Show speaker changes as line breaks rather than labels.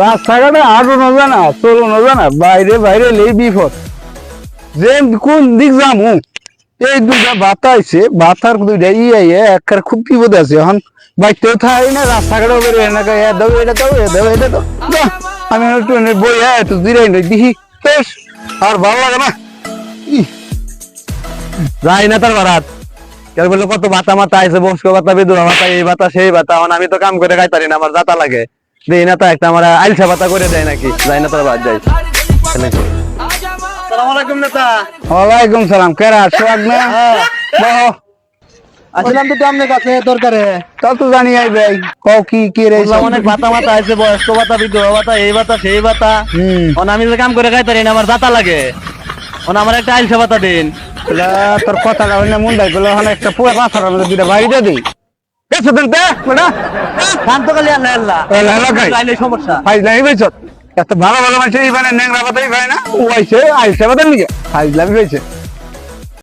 রাস্তাঘাটে হাঁটানো যায় না, চলানো যায় না, বাইরে বাইরে লেই বিপদ। যে কোন দিক যামু, এই দুইটা বাতা আইছে, বাতার দুইটা একবার খুব বিপদ আছে। এখন বাইকটাও থাই না, রাস্তাঘাটে বেরোয় না, এ দাও এটা দাও, এ দাও এটা দাও। যাহ, আমি একটু বই একটু জিরাই নেই দেখি, বেশ আর ভালো লাগে না।
যাই না তার বারাত কেউ বললো কত ভাতা মাতা আছে, বংশ ভাতা, বিধবা ভাতা, এই ভাতা সেই ভাতা। এখন আমি তো কাম করে খাইতারি না, আমার যাতা লাগে। দেই না তো একটা আমার আইলসা ভাতা করে দেয় নাকি। যাই না তার বাদ যাই। আসসালামু আলাইকুম নেতা।
ওয়ালাইকুম সালাম, কেরা সোহাগ না? বহ,
আসলাম তো আপনার কাছে দরকারে।
তা তো জানি আইবে, কও কি কি রে?
বললাম অনেক ভাতা মাতা আছে, বয়স্ক ভাতা, বিধবা ভাতা, এই ভাতা সেই ভাতা। এখন আমি তো কাম করে খাইতারি না, আমার যাতা লাগে। এখন আমার একটা আইলসা ভাতা দিন।
তোর কথাটা হইলে মন দেয় বলে ওখানে একটা পুরো পাথার মধ্যে দুইটা বাড়িটা দিই। বেশ দেন তে বেটা,
শান্ত কালি আল্লাহ আল্লাহ।
এলাকায়
লাইলে সমস্যা।
ফাইজলামি পেয়েছ, এত ভালো ভালো মানুষ এই মানে ন্যাংরা পাতাই পায় না, ও আইসে আইসে পাতার নিকে ফাইজলামি পেয়েছে।